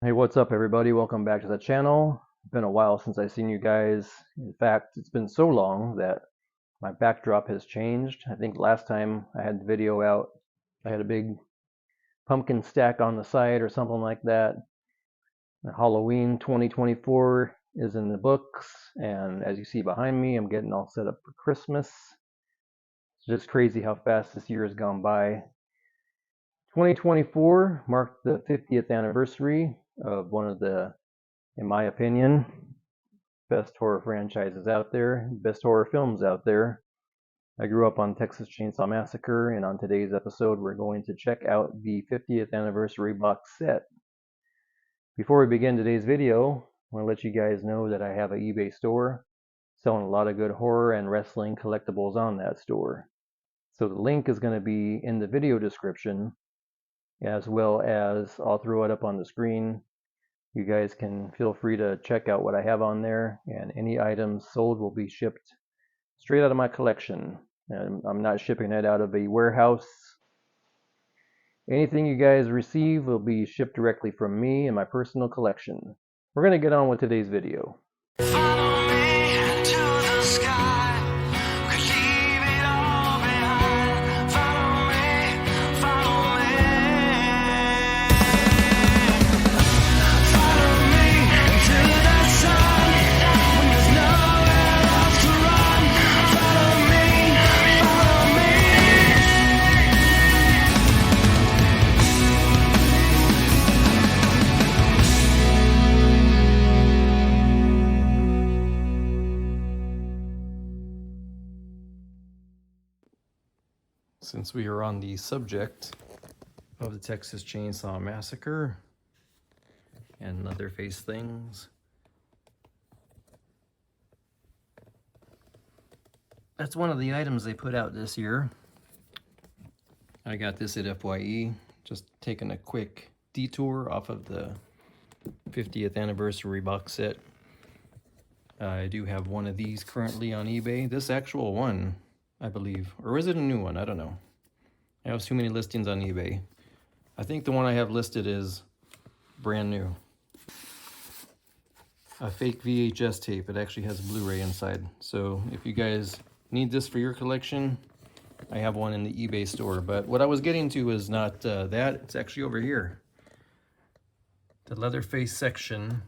Hey, what's up everybody? Welcome back to the channel. It's been a while since I've seen you guys. In fact, it's been so long that my backdrop has changed. I think last time I had the video out, I had a big pumpkin stack on the side or something like that. Halloween 2024 is in the books, and as you see behind me, I'm getting all set up for Christmas. It's just crazy how fast this year has gone by. 2024 marked the 50th anniversary of one of the, in my opinion, best horror franchises out there, best horror films out there. I grew up on Texas Chain Saw Massacre, and on today's episode, we're going to check out the 50th anniversary box set. Before we begin today's video, I want to let you guys know that I have an eBay store selling a lot of good horror and wrestling collectibles on that store. So the link is going to be in the video description, as well as I'll throw it up on the screen. You guys can feel free to check out what I have on there, and any items sold will be shipped straight out of my collection. And I'm not shipping it out of a warehouse. Anything you guys receive will be shipped directly from me and my personal collection. We're going to get on with today's video. Follow me to the sky. Could leave it all behind. Follow me, follow me. Follow me to the sun when there's nowhere else to run. Follow me, follow me. Since we are on the subject of the Texas Chain Saw Massacre and Leatherface things, that's one of the items they put out this year. I got this at FYE, just taking a quick detour off of the 50th anniversary box set. I do have one of these currently on eBay. This actual one, I believe, or is it a new one? I don't know. I have too many listings on eBay. I think the one I have listed is brand new. A fake VHS tape. It actually has Blu-ray inside. So if you guys need this for your collection, I have one in the eBay store. But what I was getting to is not that. It's actually over here. The Leatherface section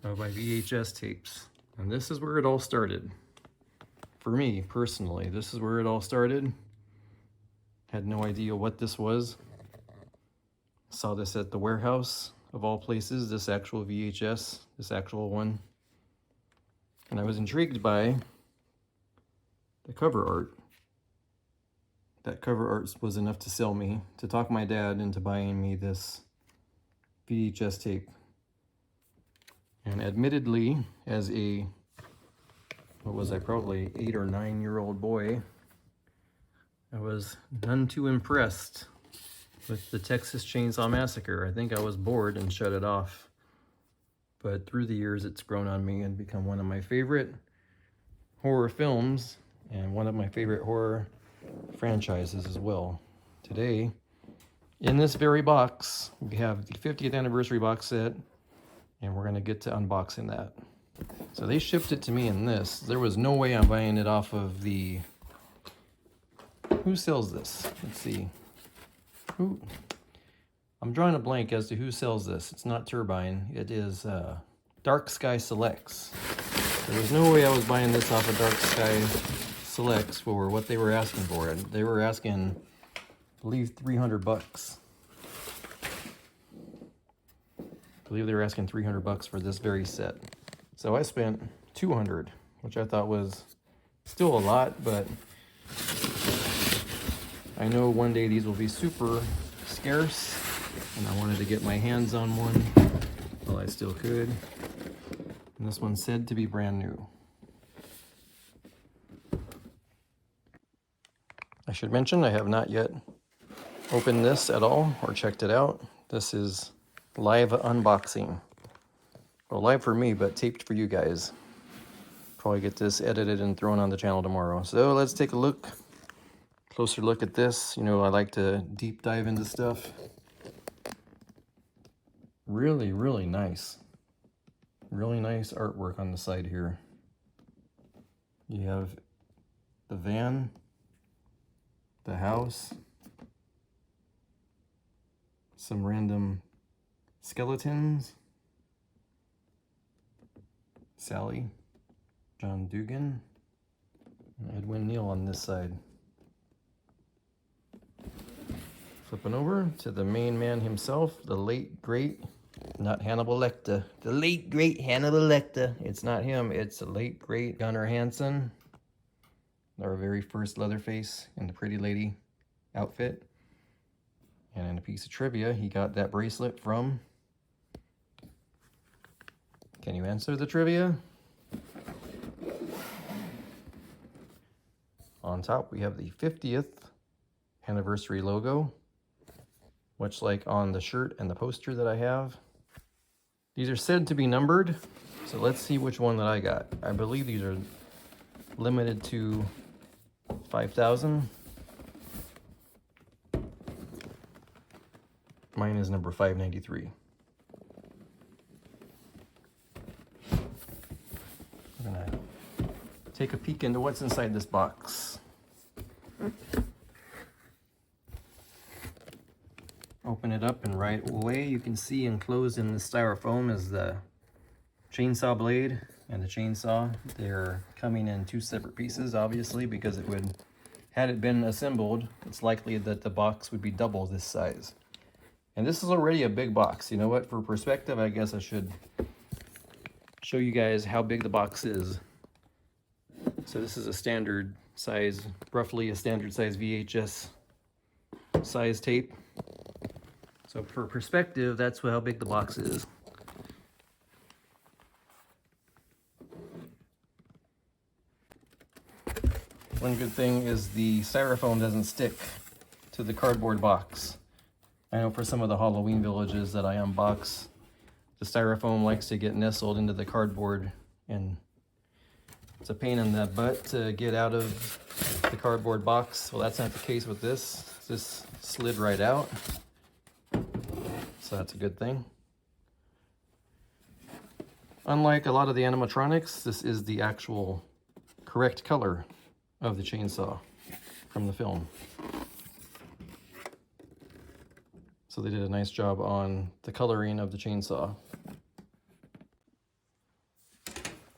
of my VHS tapes. And this is where it all started. For me, personally, this is where it all started. Had no idea what this was. Saw this at the warehouse, of all places, this actual VHS, this actual one. And I was intrigued by the cover art. That cover art was enough to sell me, to talk my dad into buying me this VHS tape. And admittedly, as a, what was I, probably 8 or 9 year old boy, I was none too impressed with the Texas Chain Saw Massacre. I think I was bored and shut it off. But through the years, it's grown on me and become one of my favorite horror films and one of my favorite horror franchises as well. Today, in this very box, we have the 50th anniversary box set, and we're gonna get to unboxing that. So they shipped it to me in this. There was no way I'm buying it off of the, who sells this? Let's see. Who? I'm drawing a blank as to who sells this. It's not Turbine. It is Dark Sky Selects. There was no way I was buying this off of Dark Sky Selects for what they were asking for it. They were asking, I believe, 300 bucks. I believe they were asking 300 bucks for this very set. So I spent 200, which I thought was still a lot, but I know one day these will be super scarce, and I wanted to get my hands on one while I still could. And this one's said to be brand new. I should mention I have not yet opened this at all or checked it out. This is live unboxing. Well, live for me, but taped for you guys. Probably get this edited and thrown on the channel tomorrow. So let's take a look. Closer look at this. You know, I like to deep dive into stuff. Really, really nice. Really nice artwork on the side here. You have the van, the house, some random skeletons, Sally, John Dugan, and Edwin Neal on this side. Flipping over to the main man himself, the late, great, not Hannibal Lecter, the late, great Hannibal Lecter. It's not him, it's the late, great Gunnar Hansen, our very first Leatherface in the Pretty Lady outfit. And in a piece of trivia, he got that bracelet from... Can you answer the trivia? On top, we have the 50th anniversary logo, much like on the shirt and the poster that I have. These are said to be numbered, so let's see which one that I got. I believe these are limited to 5,000. Mine is number 593. I'm gonna take a peek into what's inside this box. Open it up, and right away you can see enclosed in the styrofoam is the chainsaw blade and the chainsaw. They're coming in two separate pieces, obviously, because it would, had it been assembled, it's likely that the box would be double this size. And this is already a big box. You know what? For perspective, I guess I should show you guys how big the box is. So this is a standard size, roughly a standard size VHS size tape. So for perspective, that's how big the box is. One good thing is the styrofoam doesn't stick to the cardboard box. I know for some of the Halloween villages that I unbox, the styrofoam likes to get nestled into the cardboard, and it's a pain in the butt to get out of the cardboard box. Well, that's not the case with this. This slid right out, so that's a good thing. Unlike a lot of the animatronics, this is the actual correct color of the chainsaw from the film. So they did a nice job on the coloring of the chainsaw.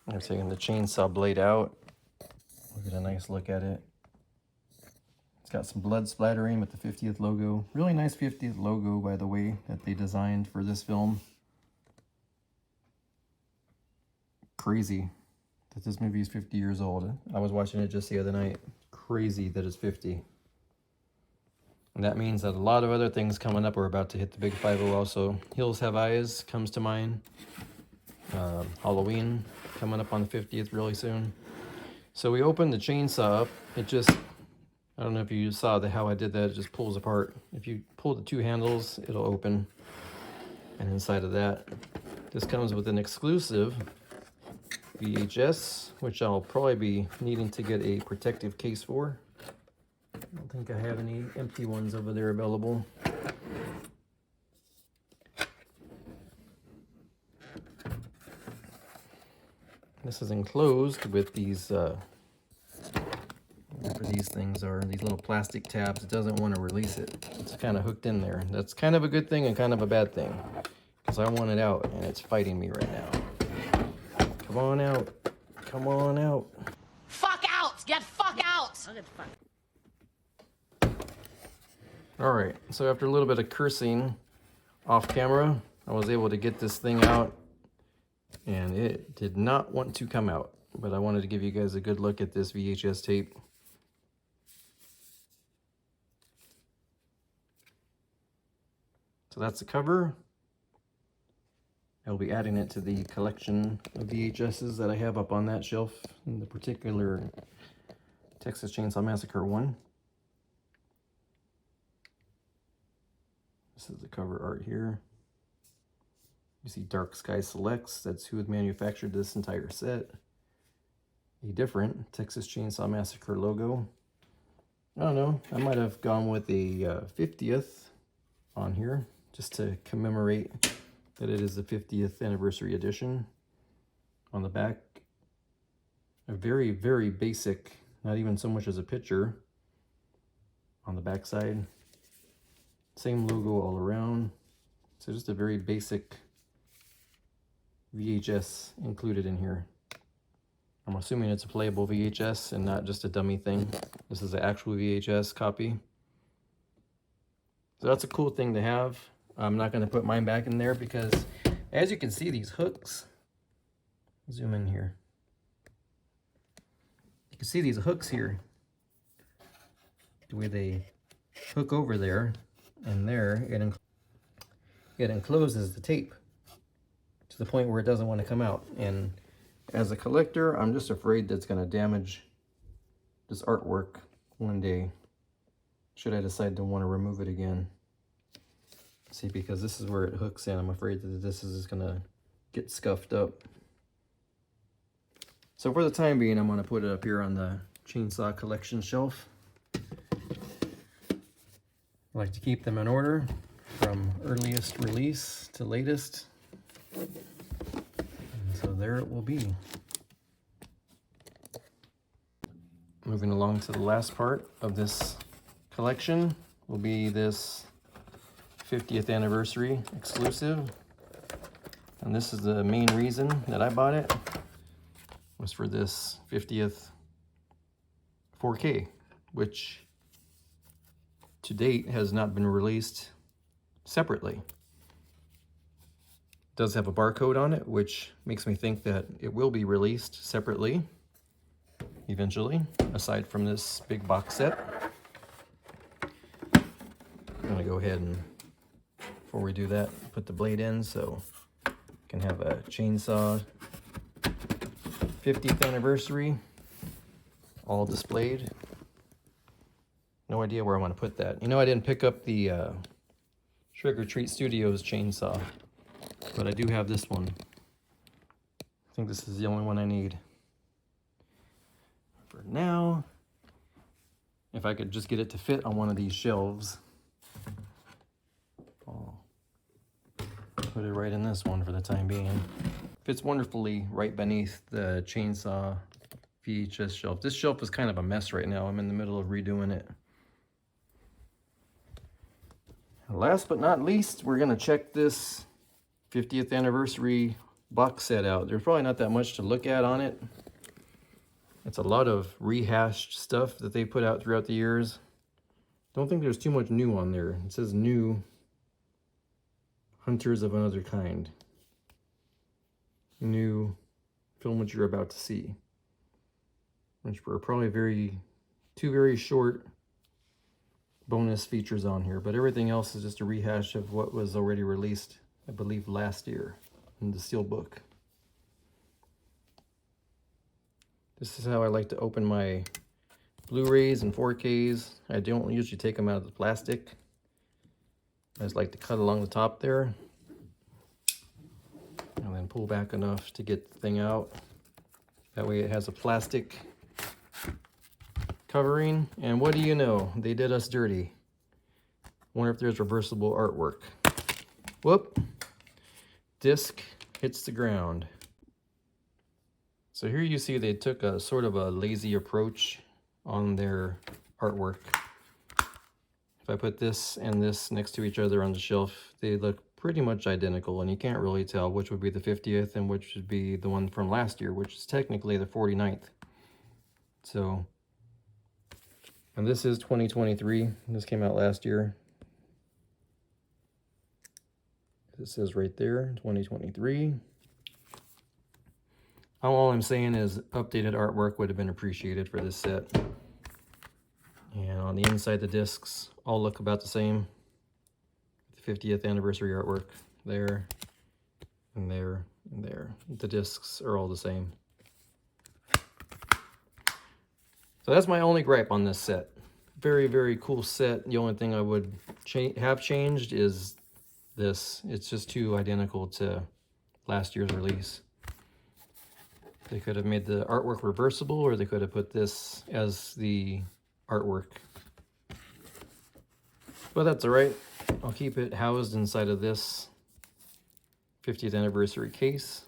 I'm taking the chainsaw blade out. We'll get a nice look at it. It's got some blood splattering with the 50th logo. Really nice 50th logo, by the way, that they designed for this film. Crazy that this movie is 50 years old. I was watching it just the other night. Crazy that it's 50. And that means that a lot of other things coming up are about to hit the big 50 also. Hills Have Eyes comes to mind. Halloween coming up on the 50th really soon. So we opened the chainsaw up. It just, I don't know if you saw how I did that. It just pulls apart. If you pull the two handles, it'll open. And inside of that, this comes with an exclusive VHS, which I'll probably be needing to get a protective case for. I don't think I have any empty ones over there available. This is enclosed with these, whatever these things are, these little plastic tabs. It doesn't want to release it. It's kind of hooked in there. That's kind of a good thing and kind of a bad thing, because I want it out and it's fighting me right now. Come on out. Come on out. Fuck out! Get fuck out! I'll get fuck. Alright, so after a little bit of cursing off camera, I was able to get this thing out, and it did not want to come out. But I wanted to give you guys a good look at this VHS tape. So that's the cover. I'll be adding it to the collection of VHSs that I have up on that shelf, in the particular Texas Chain Saw Massacre 1. This is the cover art here. You see Dark Sky Selects, that's who had manufactured this entire set. A different Texas Chain Saw Massacre logo. I don't know, I might have gone with a 50th on here, just to commemorate that it is the 50th anniversary edition. On the back, a very, very basic, not even so much as a picture on the back side. Same logo all around. So just a very basic VHS included in here. I'm assuming it's a playable VHS and not just a dummy thing. This is an actual VHS copy. So that's a cool thing to have. I'm not going to put mine back in there because, as you can see, these hooks, zoom in here. You can see these hooks here, the way they hook over there and there. It encloses the tape to the point where it doesn't want to come out. And as a collector, I'm just afraid that's going to damage this artwork one day, should I decide to want to remove it again. See, because this is where it hooks in. I'm afraid that this is just going to get scuffed up. So for the time being, I'm going to put it up here on the chainsaw collection shelf. I like to keep them in order from earliest release to latest. And so there it will be. Moving along to the last part of this collection will be this 50th anniversary exclusive. And this is the main reason that I bought it, was for this 50th 4K, which to date has not been released separately. It does have a barcode on it, which makes me think that it will be released separately eventually, aside from this big box set. I'm gonna go ahead and, before we do that, put the blade in so I can have a chainsaw 50th anniversary all displayed. No idea where I want to put that. You know, I didn't pick up the Trick or Treat Studios chainsaw, but I do have this one. I think this is the only one I need for now. If I could just get it to fit on one of these shelves, I'll put it right in this one for the time being. Fits wonderfully right beneath the chainsaw VHS shelf. This shelf is kind of a mess right now. I'm in the middle of redoing it. Last but not least, we're going to check this 50th anniversary box set out. There's probably not that much to look at on it. It's a lot of rehashed stuff that they put out throughout the years. Don't think there's too much new on there. It says new Hunters of Another Kind. New film what you're about to see. Which were probably two very short bonus features on here, but everything else is just a rehash of what was already released, I believe, last year in the Steelbook. This is how I like to open my Blu-rays and 4Ks. I don't usually take them out of the plastic. I just like to cut along the top there and then pull back enough to get the thing out. That way it has a plastic covering, and what do you know? They did us dirty. Wonder if there's reversible artwork. Whoop! Disc hits the ground. So here you see they took a sort of a lazy approach on their artwork. If I put this and this next to each other on the shelf, they look pretty much identical, and you can't really tell which would be the 50th and which would be the one from last year, which is technically the 49th. So, and this is 2023. This came out last year. It says right there, 2023. All I'm saying is updated artwork would have been appreciated for this set. And on the inside, the discs all look about the same. The 50th anniversary artwork there, and there, and there. The discs are all the same. So that's my only gripe on this set. Very, very cool set. The only thing I would have changed is this. It's just too identical to last year's release. They could have made the artwork reversible, or they could have put this as the artwork. But that's all right. I'll keep it housed inside of this 50th anniversary case.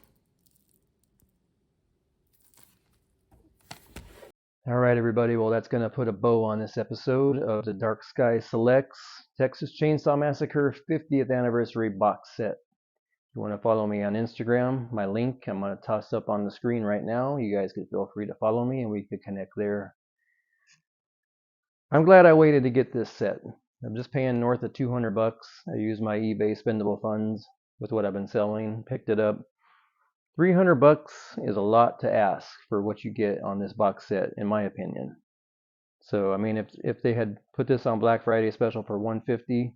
All right, everybody. Well, that's going to put a bow on this episode of the Dark Sky Selects Texas Chain Saw Massacre 50th anniversary box set. If you want to follow me on Instagram, my link I'm going to toss up on the screen right now. You guys can feel free to follow me and we could connect there. I'm glad I waited to get this set. I'm just paying north of 200 bucks. I used my eBay spendable funds with what I've been selling, picked it up. 300 bucks is a lot to ask for what you get on this box set, in my opinion. So, I mean, if they had put this on Black Friday special for 150,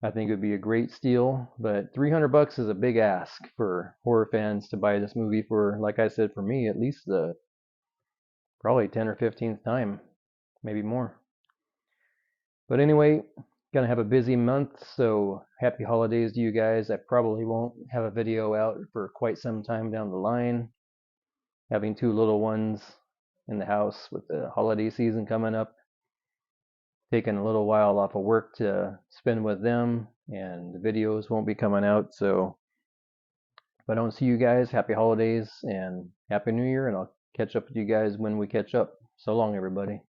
I think it would be a great steal. But 300 bucks is a big ask for horror fans to buy this movie for, like I said, for me, at least the probably 10 or 15th time, maybe more. But anyway, gonna have a busy month, so happy holidays to you guys. I probably won't have a video out for quite some time down the line. Having two little ones in the house with the holiday season coming up, taking a little while off of work to spend with them, and the videos won't be coming out. So if I don't see you guys, happy holidays and happy new year, and I'll catch up with you guys when we catch up. So long, everybody.